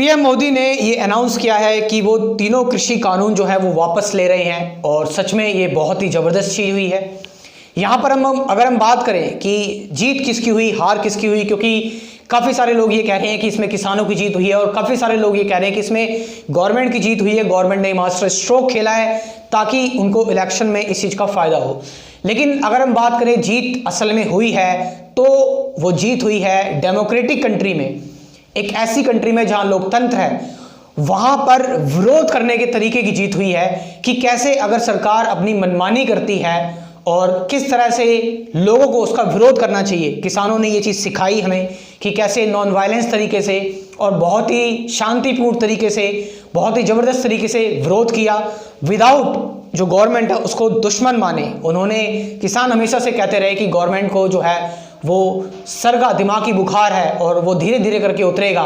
PM Modi ने ये announce किया है कि वो तीनों कृषि कानून जो है वो वापस ले रहे हैं और सच में ये बहुत ही ज़बरदस्त चीज़ हुई है। यहाँ पर अगर हम बात करें कि जीत किसकी हुई, हार किसकी हुई, क्योंकि काफ़ी सारे लोग ये कह रहे हैं कि इसमें किसानों की जीत हुई है और काफ़ी सारे लोग ये कह रहे हैं कि इसमें गवर्नमेंट की जीत हुई है, गवर्नमेंट ने मास्टर स्ट्रोक खेला है ताकि उनको इलेक्शन में इस चीज़ का फ़ायदा हो। लेकिन अगर हम बात करें जीत असल में हुई है तो वो जीत हुई है डेमोक्रेटिक कंट्री में, एक ऐसी कंट्री में जहां लोकतंत्र है, वहां पर विरोध करने के तरीके की जीत हुई है कि कैसे अगर सरकार अपनी मनमानी करती है और किस तरह से लोगों को उसका विरोध करना चाहिए। किसानों ने ये चीज़ सिखाई हमें कि कैसे नॉन वायलेंस तरीके से और बहुत ही शांतिपूर्ण तरीके से, बहुत ही ज़बरदस्त तरीके से विरोध किया, विदाउट जो गवर्नमेंट है उसको दुश्मन माने। उन्होंने, किसान हमेशा से कहते रहे कि गवर्नमेंट को जो है वो सर का दिमागी बुखार है और वो धीरे धीरे करके उतरेगा,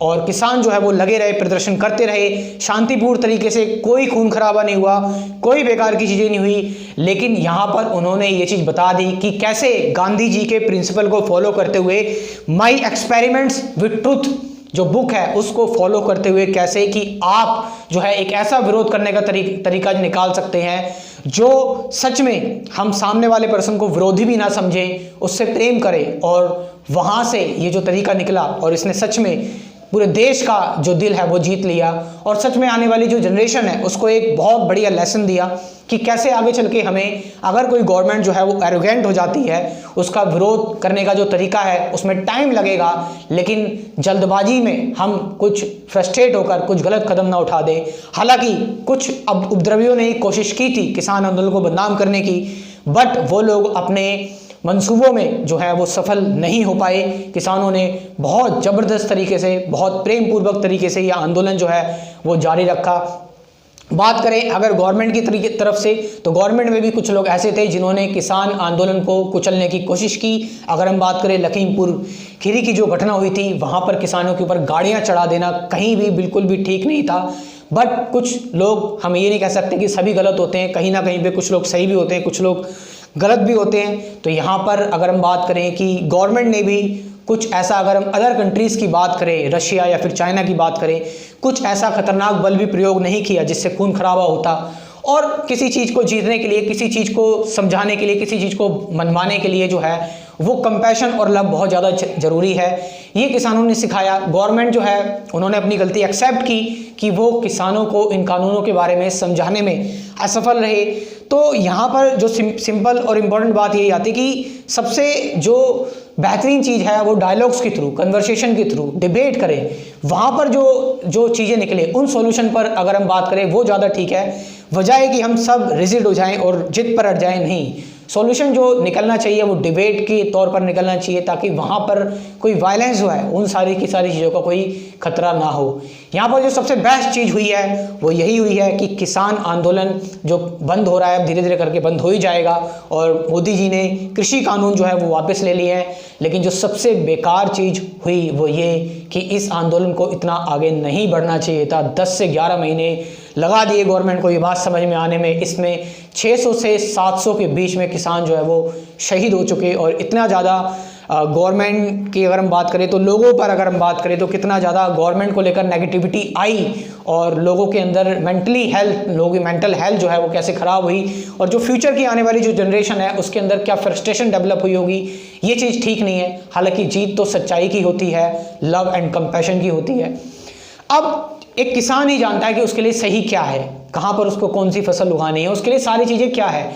और किसान जो है वो लगे रहे, प्रदर्शन करते रहे शांतिपूर्ण तरीके से, कोई खून खराबा नहीं हुआ, कोई बेकार की चीज़ें नहीं हुई। लेकिन यहाँ पर उन्होंने ये चीज़ बता दी कि कैसे गांधी जी के प्रिंसिपल को फॉलो करते हुए, माई एक्सपेरिमेंट्स विद ट्रुथ जो बुक है उसको फॉलो करते हुए, कैसे कि आप जो है एक ऐसा विरोध करने का तरीका निकाल सकते हैं जो सच में हम सामने वाले पर्सन को विरोधी भी ना समझें, उससे प्रेम करें। और वहाँ से ये जो तरीका निकला और इसने सच में पूरे देश का जो दिल है वो जीत लिया और सच में आने वाली जो जनरेशन है उसको एक बहुत बढ़िया लेसन दिया कि कैसे आगे चल के हमें, अगर कोई गवर्नमेंट जो है वो एरोगेंट हो जाती है, उसका विरोध करने का जो तरीका है उसमें टाइम लगेगा, लेकिन जल्दबाजी में हम कुछ फ्रस्ट्रेट होकर कुछ गलत कदम ना उठा दें। हालांकि कुछ उपद्रवियों ने कोशिश की थी किसान आंदोलन को बदनाम करने की, बट वो लोग अपने मंसूबों में जो है वो सफल नहीं हो पाए। किसानों ने बहुत ज़बरदस्त तरीके से, बहुत प्रेम पूर्वक तरीके से यह आंदोलन जो है वो जारी रखा। बात करें अगर गवर्नमेंट की तरफ से, तो गवर्नमेंट में भी कुछ लोग ऐसे थे जिन्होंने किसान आंदोलन को कुचलने की कोशिश की। अगर हम बात करें लखीमपुर खीरी की जो घटना हुई थी, वहाँ पर किसानों के ऊपर गाड़ियाँ चढ़ा देना कहीं भी बिल्कुल भी ठीक नहीं था। बट कुछ लोग, हम ये नहीं कह सकते कि सभी गलत होते हैं, कहीं ना कहीं पे कुछ लोग सही भी होते हैं, कुछ लोग गलत भी होते हैं। तो यहाँ पर अगर हम बात करें कि गवर्नमेंट ने भी कुछ ऐसा, अगर हम अदर कंट्रीज़ की बात करें, रशिया या फिर चाइना की बात करें, कुछ ऐसा खतरनाक बल भी प्रयोग नहीं किया जिससे खून खराबा होता। और किसी चीज़ को जीतने के लिए, किसी चीज़ को समझाने के लिए, किसी चीज़ को मनवाने के लिए जो है वो कंपैशन और लव बहुत ज़्यादा ज़रूरी है। ये किसानों ने सिखाया। गवर्नमेंट जो है उन्होंने अपनी गलती एक्सेप्ट की कि वो किसानों को इन कानूनों के बारे में समझाने में असफल रहे। तो यहाँ पर जो सिंपल और इम्पोर्टेंट बात यही आती है कि सबसे जो बेहतरीन चीज़ है वो डायलॉग्स के थ्रू, कन्वर्सेशन के थ्रू डिबेट करें। वहाँ पर जो चीज़ें निकले उन सॉल्यूशन पर अगर हम बात करें वो ज़्यादा ठीक है, बजाय कि हम सब रिजिड हो जाएं और जिद पर अट जाएं। नहीं, सॉल्यूशन जो निकलना चाहिए वो डिबेट के तौर पर निकलना चाहिए ताकि वहाँ पर कोई वायलेंस जो है उन सारी की सारी चीज़ों का कोई खतरा ना हो। यहाँ पर जो सबसे बेस्ट चीज़ हुई है वो यही हुई है कि किसान आंदोलन जो बंद हो रहा है, अब धीरे धीरे करके बंद हो ही जाएगा और मोदी जी ने कृषि कानून जो है वो वापस ले लिए हैं। लेकिन जो सबसे बेकार चीज़ हुई वो ये कि इस आंदोलन को इतना आगे नहीं बढ़ना चाहिए था। 10 से 11 महीने लगा दिए गवर्नमेंट को ये बात समझ में आने में। इसमें 600 से 700 के बीच में किसान जो है वो शहीद हो चुके और इतना ज़्यादा गवर्नमेंट की अगर हम बात करें तो लोगों पर अगर हम बात करें तो कितना ज़्यादा गवर्नमेंट को लेकर नेगेटिविटी आई और लोगों के अंदर लोगों की मेंटल हेल्थ जो है वो कैसे ख़राब हुई और जो फ्यूचर की आने वाली जो जनरेशन है उसके अंदर क्या फ्रस्ट्रेशन डेवलप हुई होगी, ये चीज़ ठीक नहीं है। हालांकि जीत तो सच्चाई की होती है, लव एंड कंपैशन की होती है। अब एक किसान ही जानता है कि उसके लिए सही क्या है, कहाँ पर उसको कौन सी फसल उगानी है, उसके लिए सारी चीज़ें क्या है।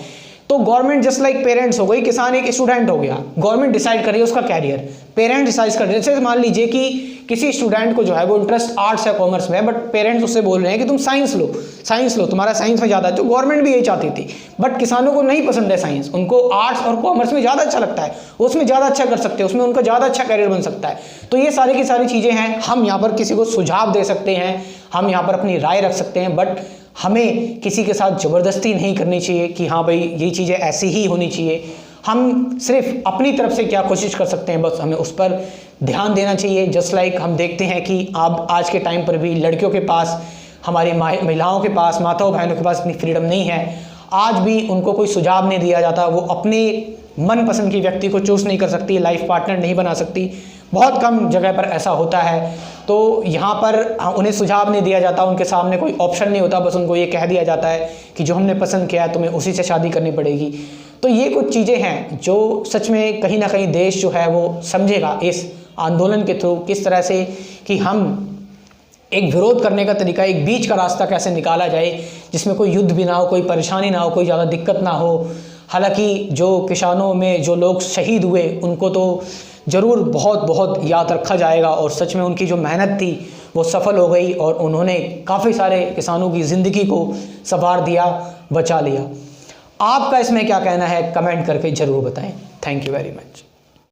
तो गवर्नमेंट जस्ट लाइक पेरेंट्स हो गई, किसान एक स्टूडेंट हो गया, गवर्नमेंट डिसाइड कर रही है उसका कैरियर, पेरेंट्स डिसाइड कर रहे हैं। जैसे मान लीजिए कि किसी स्टूडेंट को जो है वो इंटरेस्ट आर्ट्स या कॉमर्स में है, बट पेरेंट्स उससे बोल रहे हैं कि तुम साइंस लो, तुम्हारा साइंस में ज़्यादा है। तो गवर्नमेंट भी यही चाहती थी, बट किसानों को नहीं पसंद है साइंस, उनको आर्ट्स और कॉमर्स में ज़्यादा अच्छा लगता है, उसमें ज़्यादा अच्छा कर सकते हैं, उसमें उनका ज़्यादा अच्छा कैरियर बन सकता है। तो ये सारी की सारी चीज़ें हैं। हम यहाँ पर किसी को सुझाव दे सकते हैं, हम यहाँ पर अपनी राय रख सकते हैं, बट हमें किसी के साथ ज़बरदस्ती नहीं करनी चाहिए कि हाँ भाई ये चीज़ें ऐसी ही होनी चाहिए। हम सिर्फ अपनी तरफ से क्या कोशिश कर सकते हैं, बस हमें उस पर ध्यान देना चाहिए। जस्ट लाइक हम देखते हैं कि अब आज के टाइम पर भी लड़कियों के पास, हमारी महिलाओं के पास, माताओं बहनों के पास इतनी फ्रीडम नहीं है। आज भी उनको कोई सुझाव नहीं दिया जाता, वो अपने मनपसंद की व्यक्ति को चूज़ नहीं कर सकती, लाइफ पार्टनर नहीं बना सकती। बहुत कम जगह पर ऐसा होता है। तो यहाँ पर उन्हें सुझाव नहीं दिया जाता, उनके सामने कोई ऑप्शन नहीं होता, बस उनको ये कह दिया जाता है कि जो हमने पसंद किया है तुम्हें उसी से शादी करनी पड़ेगी। तो ये कुछ चीज़ें हैं जो सच में कहीं ना कहीं देश जो है वो समझेगा इस आंदोलन के थ्रू किस तरह से कि हम एक विरोध करने का तरीका, एक बीच का रास्ता कैसे निकाला जाए जिसमें कोई युद्ध भी ना हो, कोई परेशानी ना हो, कोई ज़्यादा दिक्कत ना हो। हालांकि जो किसानों में जो लोग शहीद हुए उनको तो ज़रूर बहुत बहुत याद रखा जाएगा और सच में उनकी जो मेहनत थी वो सफल हो गई और उन्होंने काफ़ी सारे किसानों की ज़िंदगी को संवार दिया, बचा लिया। आपका इसमें क्या कहना है कमेंट करके ज़रूर बताएं। Thank you very much.